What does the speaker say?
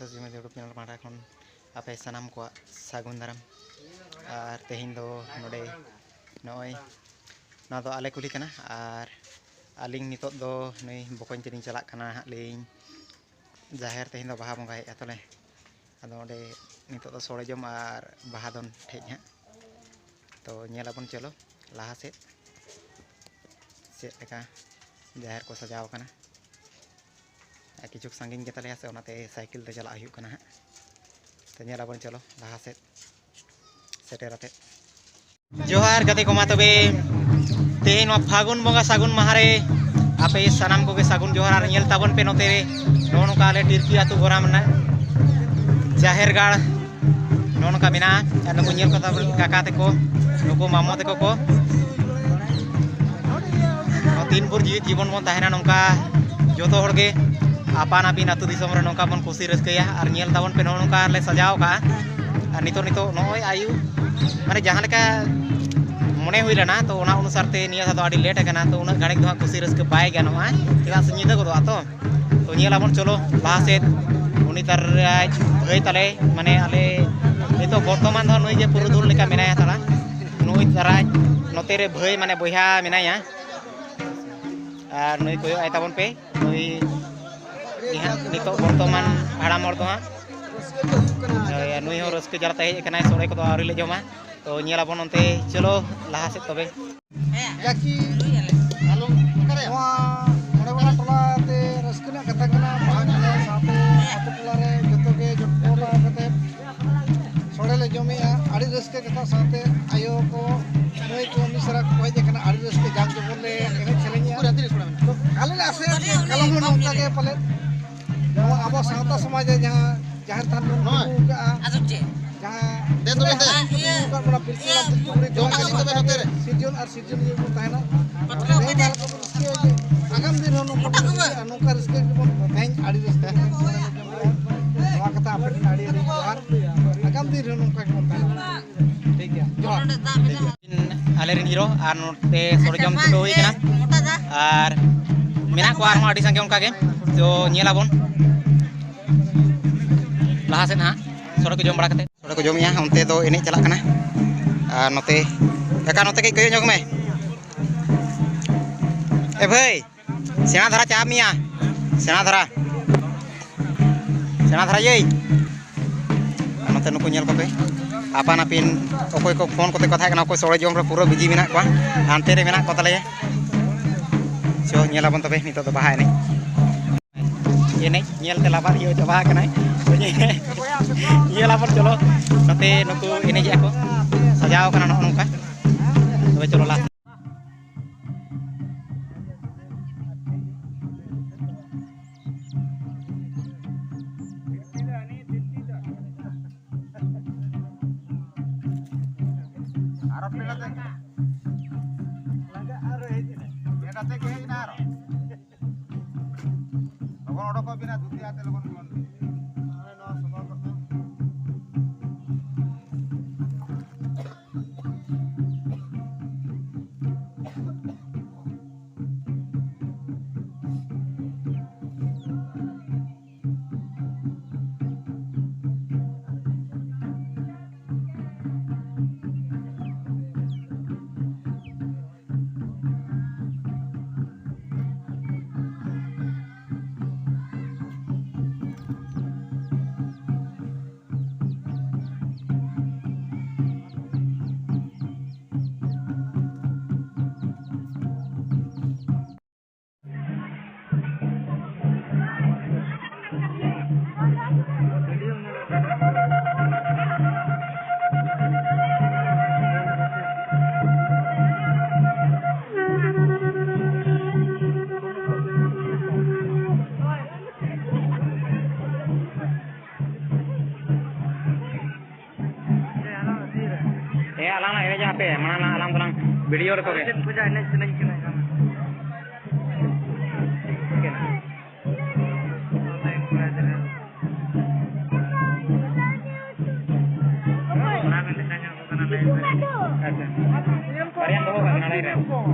society में YouTube channel पाटा खन आपे सानाम को सागुन दाराम और तेहिं दो नोडे नॉय ना दो आले कुली कना और आलिंग नितो दो नई बकोइन तेरिंग चलाक कना हालिंग जाहेर तेहिं दो बाहा बंगा हेज तले अदो ओडे नितो दो सोड़े जम और बाहा दोन ठेज हां तो नेलाबन चलो लाहा से लेका जाहेर को सजाव कना किचुक सांगिंग के तले से ओनाते साइकिल ते चला हुई कना तो नेलाबन चलो लाहा से सेटेराते जोहार गते को मा तबे तेहिं फागुन बंगा सागुन महारे आपे सानाम को सागुन जोहार और नेल ताबन पे नोते नो नोका आले टिरकी आतु गोरा मना जाहेर गाड़ नो नोका बिना नुको नेल को ताबन काका तेको नुको मामो तेको को तीन पुर जीवन बन तहना नोका जोतो होड़गे आपान आपिन आतु दिसम रे नोका बन खुशी रस्कया और नेल ताबन पे नोका ले सजाव का और नितो नितो नोय आयु माने जहां लेका मने हुई लेना तो उना अनुसार ते निया सा आड़ी लेट है तो उना घाड़ी दो खुशी रस्क बाय गानोआ चेदा से निदा गोदो तो नेलाबन चलो लाहा से उनी तार भाई ताले माने आले नितो बर्तमान दो नई जे पुरुधुल लेका मेनाया ताला नई तारा नोते रे भाई माने बया मेनाया और नई कोयो आय ताबन पे नई इहा नितो बर्तमान हाड़ा मोर दो नई हो रस्क जरता हेज कनाय सोड़े को आउरी ले जमा तो नेलाबन ओनते चलो लाहा से तबे जाकी आलो करे वा मोड़े वाला टोला ते रस्कना कथा कना भाग ले साथे आतो टोला रे जतो के जटोला कते सोड़े ले जमिया आड़ी रस्के कथा साथे आयो को नई को मिसरा को जे कना आड़ी रस्के जाग जो बोले एने चलेनिया तो काले ले आसे कलम नोका के पले आबो सावता समाज जहां जाहर थान का आजुचे जहां दे तो का बड़ा पिलचिला पिलचुड़ी जो तबे नोते रे सीजन और सीजन ये ताहेना आगाम दिन नोका रस्के बन थैंक आड़ी रस्के नोआ कथा आपे आड़ी जोहार आगाम दिन नोका बन ताहेना ठीक है जोहार आले रिन हीरो और नोते सोरजम तो होई कना और मेना को आर आड़ी संगे उनका के तो नेलाबन लाहा से ना सोरे को जम बड़ा कते सोरे को जमिया उनते दो एने चला कना और नोते काका नोते के कयो जग में ए भाई सेना धरा चा मिया सेना धरा ये नोते नुको नेल कोपे आपान आपिन ओकोय को फोन कोते कथा कना ओकोय सोरे जम रे पूरा बिजी मेना को हानते रे मेना को तले चो नेलाबन तबे नितो तो बाहा एने नेल ते लाबार यो चबा कना नेलाबन चलो नोते नुको एने जे को सजाव कना नोका तबे चलो ला आरो पेला ते लगा आरो हेज एटा ते के ना आरो लगन ओडो को बिना दुती आते लगन मन अरे नो सभा करता alang ini apa ya mana alang tulang video rekor ya puja ini seneng kena varian bawa kan nalai kan itu